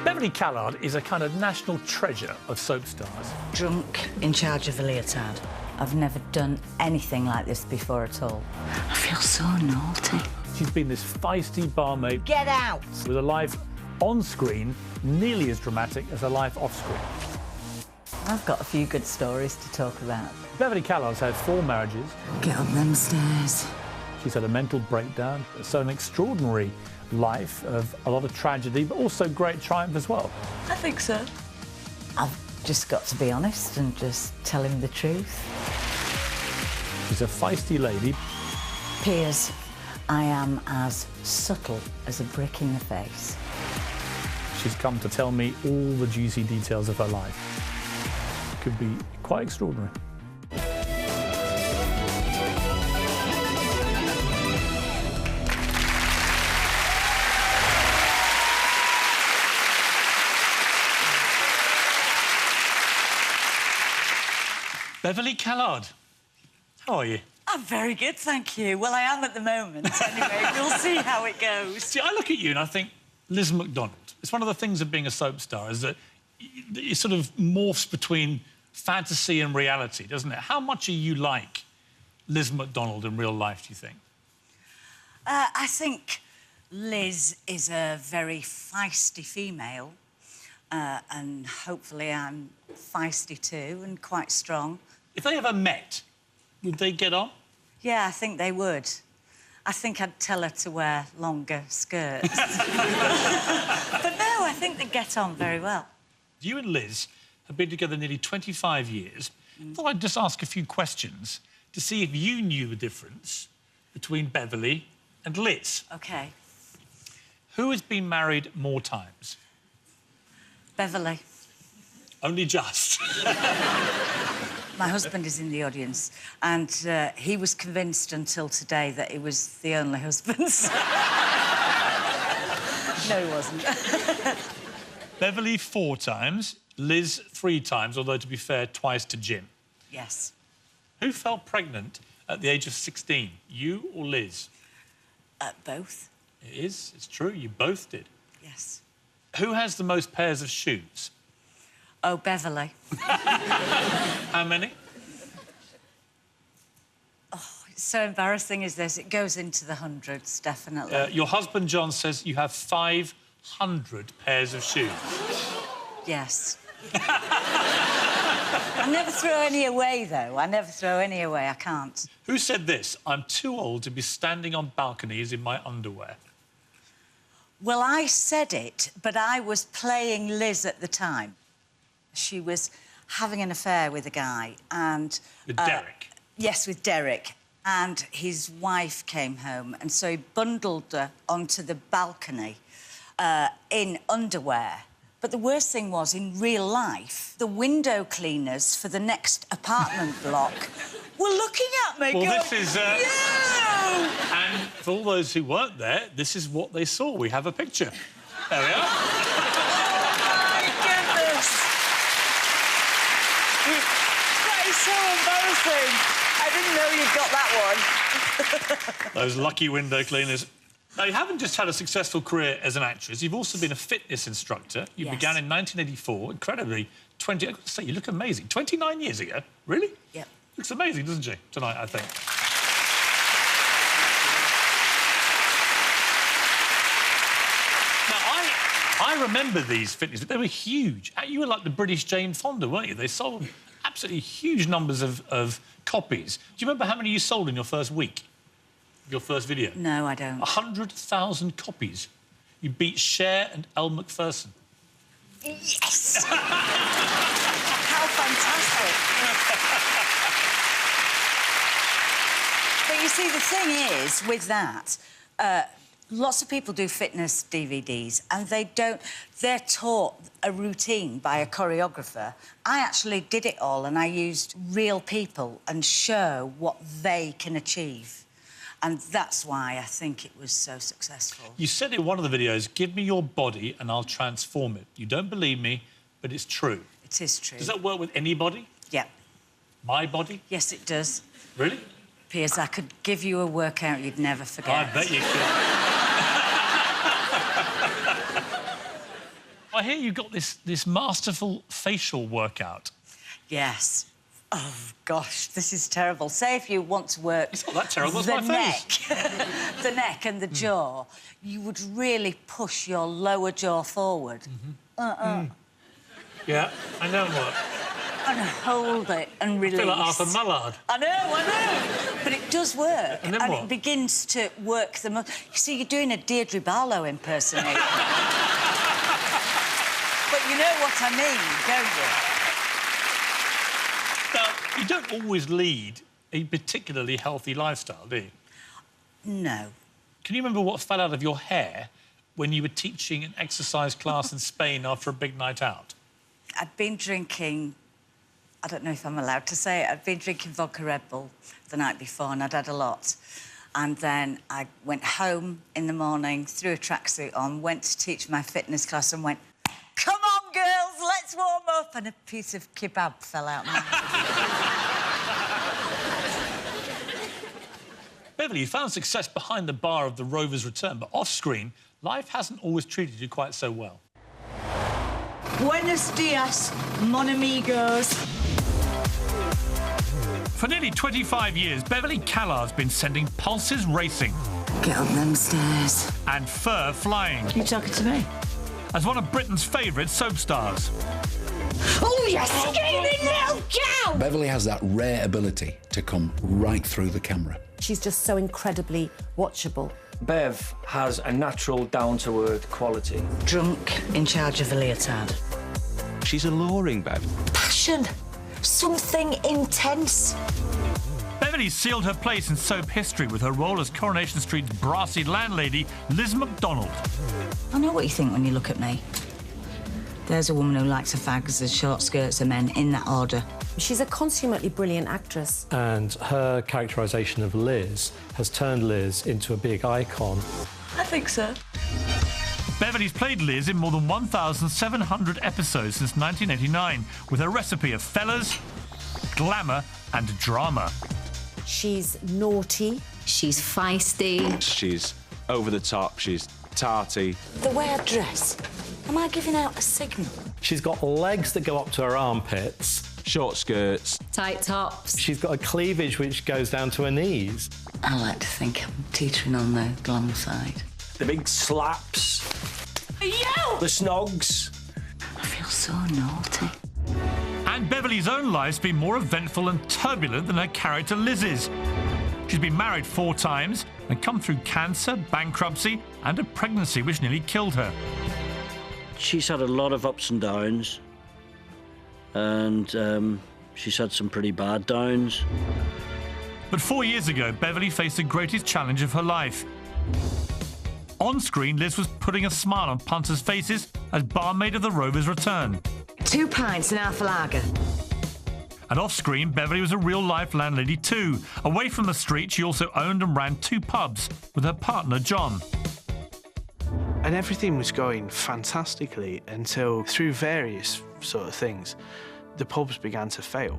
Beverley Callard is a kind of national treasure of soap stars. Drunk, in charge of a leotard. I've never done anything like this before at all. I feel so naughty. She's been this feisty barmaid. Get out! With a life on screen nearly as dramatic as a life off screen. I've got a few good stories to talk about. Beverley Callard's had 4 marriages. Get up them stairs. She's had a mental breakdown, so an extraordinary life of a lot of tragedy, but also great triumph as well. I think so. I've just got to be honest and just tell him the truth. She's a feisty lady. Piers, I am as subtle as a brick in the face. She's come to tell me all the juicy details of her life. Could be quite extraordinary. Beverley Callard, how are you? I'm very good, thank you. Well, I am at the moment, anyway. We'll see how it goes. See, I look at you and I think Liz McDonald. It's one of the things of being a soap star is that it sort of morphs between fantasy and reality, doesn't it? How much are you like Liz McDonald in real life, do you think? I think Liz is a very feisty female, and hopefully I'm feisty too and quite strong. If they ever met, would they get on? Yeah, I think they would. I think I'd tell her to wear longer skirts. But no, I think they get on very well. You and Liz have been together nearly 25 years. I thought I'd just ask a few questions to see if you knew the difference between Beverley and Liz. OK. Who has been married more times? Beverley. Only just. My husband is in the audience, and he was convinced until today that he was the only husband. No, he wasn't. Beverley 4 times, Liz 3 times, although, to be fair, twice to Jim. Yes. Who fell pregnant at the age of 16, you or Liz? Both. It is, it's true, you both did. Yes. Who has the most pairs of shoes? Oh, Beverley. How many? Oh, it's so embarrassing, is this? It goes into the hundreds, definitely. Your husband, John, says you have 500 pairs of shoes. Yes. I never throw any away, though. I never throw any away. I can't. Who said this? I'm too old to be standing on balconies in my underwear. Well, I said it, but I was playing Liz at the time. She was having an affair with a guy and... With Derek? Yes, with Derek. And his wife came home, and so he bundled her onto the balcony in underwear. But the worst thing was, in real life, the window cleaners for the next apartment block were looking at me. Well, going, this is... No! And for all those who weren't there, this is what they saw. We have a picture. There we are. Oh, my goodness! That is so embarrassing. I didn't know you'd got that one. Those lucky window cleaners. Now, you haven't just had a successful career as an actress, you've also been a fitness instructor. You began in 1984, incredibly, I've got to say, you look amazing. 29 years ago? Really? Yep. Looks amazing, doesn't she, tonight, I think? Now, I remember these fitness, but they were huge. You were like the British Jane Fonda, weren't you? They sold absolutely huge numbers of copies. Do you remember how many you sold in your first week? Your first video? No, I don't. 100,000 copies. You beat Cher and Elle Macpherson. Yes! How fantastic. But you see, the thing is, with that, lots of people do fitness DVDs and they're taught a routine by a choreographer. I actually did it all and I used real people and show what they can achieve. And that's why I think it was so successful. You said in one of the videos, give me your body and I'll transform it. You don't believe me, but it's true. It is true. Does that work with anybody? Yeah. My body? Yes, it does. Really? Piers, I could give you a workout you'd never forget. I bet you could. I hear you got this masterful facial workout. Yes. Oh, gosh, this is terrible. Say if you want to work... It's not that terrible, it's the my neck, face. the neck and the jaw, you would really push your lower jaw forward. Yeah, I know what. And hold it and release. I feel like Arthur Mallard. I know. But it does work. And then what? It begins to work the... You see, you're doing a Deirdre Barlow impersonation. But you know what I mean, don't you? Now, you don't always lead a particularly healthy lifestyle, do you? No. Can you remember what fell out of your hair when you were teaching an exercise class in Spain after a big night out? I'd been drinking... I don't know if I'm allowed to say it. I'd been drinking vodka Red Bull the night before and I'd had a lot. And then I went home in the morning, threw a tracksuit on, went to teach my fitness class and went, "Come on, girls, let's warm up." And a piece of kebab fell out. Beverley, you found success behind the bar of the Rover's return, but off-screen, life hasn't always treated you quite so well. Buenos dias, mon amigos. For nearly 25 years, Beverley Callard's been sending pulses racing Get up them stairs. and fur flying You talking to me? as one of Britain's favourite soap stars. Oh, you screaming little cow! Beverley has that rare ability to come right through the camera. She's just so incredibly watchable. Bev has a natural, down-to-earth quality. Drunk, in charge of a leotard. She's alluring, Bev. Passion. Something intense. Beverley sealed her place in soap history with her role as Coronation Street's brassy landlady, Liz McDonald. I know what you think when you look at me. There's a woman who likes her fags as short skirts of men, in that order. She's a consummately brilliant actress. And her characterisation of Liz has turned Liz into a big icon. I think so. Beverley's played Liz in more than 1,700 episodes since 1989, with her recipe of fellas, glamour and drama. She's naughty. She's feisty. She's over the top, she's tarty. The way I dress. Am I giving out a signal? She's got legs that go up to her armpits. Short skirts. Tight tops. She's got a cleavage which goes down to her knees. I like to think I'm teetering on the glamour side. The big slaps. You! The snogs. I feel so naughty. And Beverley's own life's been more eventful and turbulent than her character Liz's. She's been married 4 times and come through cancer, bankruptcy and a pregnancy which nearly killed her. She's had a lot of ups and downs, and she's had some pretty bad downs. But 4 years ago, Beverley faced the greatest challenge of her life. On screen, Liz was putting a smile on punters' faces as barmaid of the Rover's return. 2 pints and half a lager. And off-screen, Beverley was a real-life landlady too. Away from the street, she also owned and ran 2 pubs with her partner, John. And everything was going fantastically until, through various sort of things, the pubs began to fail.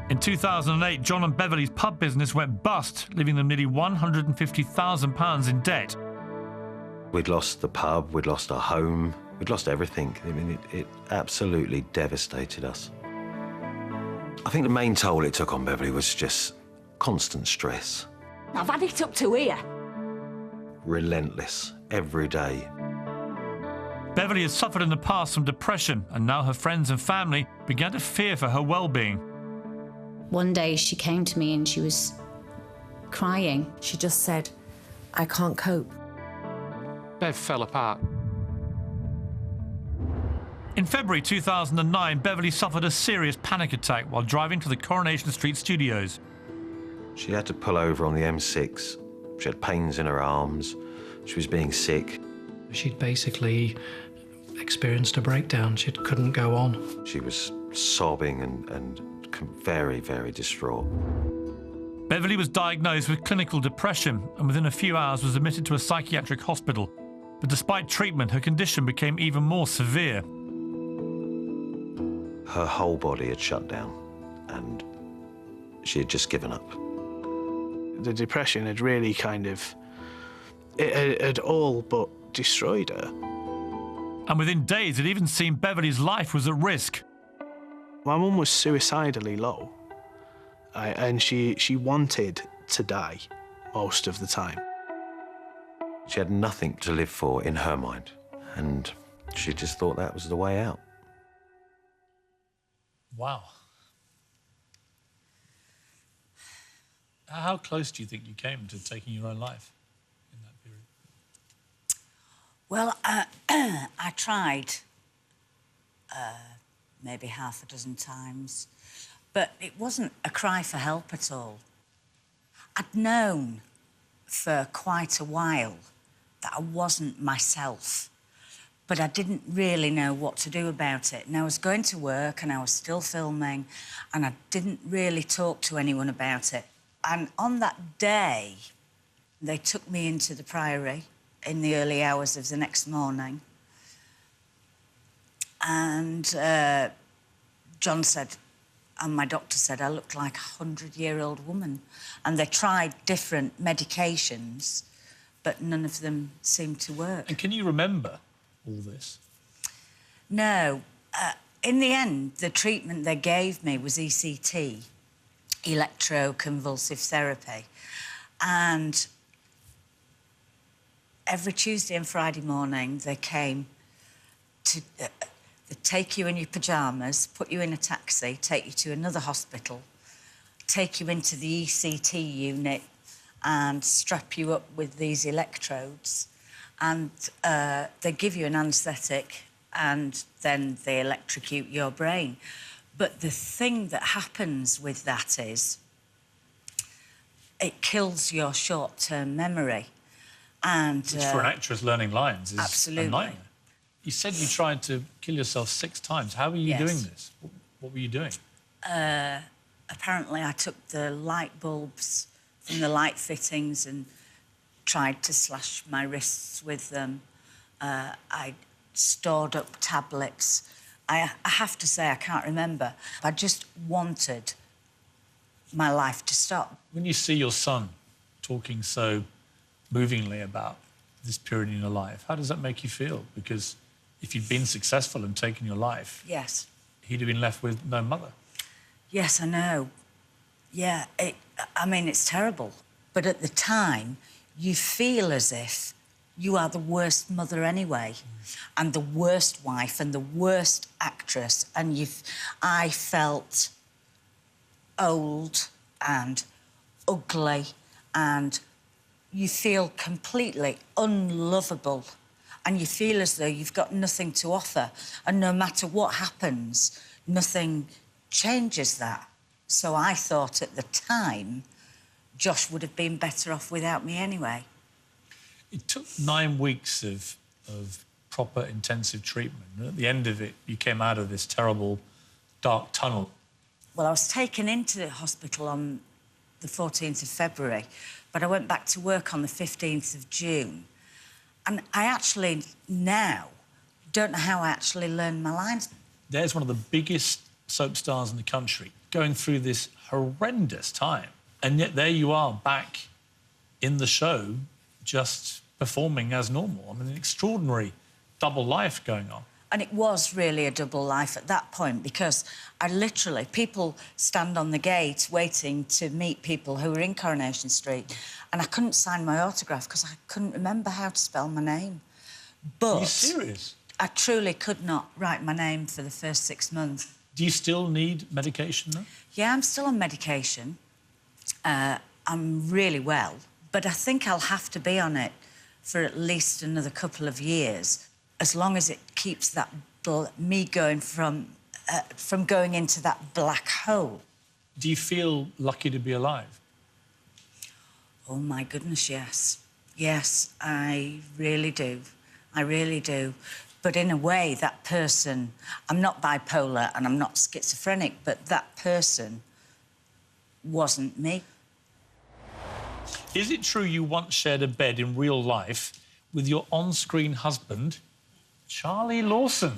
In 2008, John and Beverley's pub business went bust, leaving them nearly £150,000 in debt. We'd lost the pub, we'd lost our home, we'd lost everything. I mean, it absolutely devastated us. I think the main toll it took on Beverley was just constant stress. I've had it up to here. Relentless, every day. Beverley had suffered in the past from depression, and now her friends and family began to fear for her well-being. One day she came to me and she was crying. She just said, I can't cope. Bev fell apart. In February 2009, Beverley suffered a serious panic attack while driving to the Coronation Street studios. She had to pull over on the M6. She had pains in her arms. She was being sick. She'd basically experienced a breakdown. She couldn't go on. She was sobbing and very, very distraught. Beverley was diagnosed with clinical depression and within a few hours was admitted to a psychiatric hospital. But despite treatment, her condition became even more severe. Her whole body had shut down and she had just given up. The depression had really it had all but destroyed her. And within days, it even seemed Beverley's life was at risk. My mum was suicidally low, and she wanted to die most of the time. She had nothing to live for in her mind, and she just thought that was the way out. Wow. How close do you think you came to taking your own life in that period? Well, I tried maybe half a dozen times, but it wasn't a cry for help at all. I'd known for quite a while that I wasn't myself, but I didn't really know what to do about it. And I was going to work and I was still filming, and I didn't really talk to anyone about it. And on that day, they took me into the Priory in the early hours of the next morning. And John said, and my doctor said, I looked like a 100-year-old woman. And they tried different medications, but none of them seemed to work. And can you remember all this? No. In the end, the treatment they gave me was ECT, electroconvulsive therapy. And every Tuesday and Friday morning, they came to take you in your pyjamas, put you in a taxi, take you to another hospital, take you into the ECT unit and strap you up with these electrodes. And they give you an anaesthetic and then they electrocute your brain. But the thing that happens with that is it kills your short-term memory. And which for an actress learning lines is absolutely a nightmare. You said you tried to kill yourself 6 times. How were you doing this? What were you doing? Apparently I took the light bulbs from the light fittings and tried to slash my wrists with them. I stored up tablets. I have to say, I can't remember. I just wanted my life to stop. When you see your son talking so movingly about this period in your life, how does that make you feel? Because if you'd been successful and taken your life, yes, he'd have been left with no mother. Yes, I know. Yeah, I mean, it's terrible. But at the time, you feel as if you are the worst mother anyway, and the worst wife and the worst actress, and I felt old and ugly, and you feel completely unlovable, and you feel as though you've got nothing to offer, and no matter what happens, nothing changes that. So I thought at the time, Josh would have been better off without me anyway. It took 9 weeks of proper intensive treatment. And at the end of it, you came out of this terrible, dark tunnel. Well, I was taken into the hospital on the 14th of February, but I went back to work on the 15th of June. And I actually now don't know how I actually learned my lines. There's one of the biggest soap stars in the country going through this horrendous time. And yet there you are back in the show, just performing as normal. I mean, an extraordinary double life going on. And it was really a double life at that point, because people stand on the gate waiting to meet people who were in Coronation Street, and I couldn't sign my autograph because I couldn't remember how to spell my name. But are you serious? I truly could not write my name for the first 6 months. Do you still need medication, though? Yeah, I'm still on medication. I'm really well, but I think I'll have to be on it for at least another couple of years, as long as it keeps that me going from going into that black hole. Do you feel lucky to be alive? Oh, my goodness, yes. Yes, I really do. I really do. But in a way, that person... I'm not bipolar and I'm not schizophrenic, but that person wasn't me. Is it true you once shared a bed in real life with your on-screen husband, Charlie Lawson?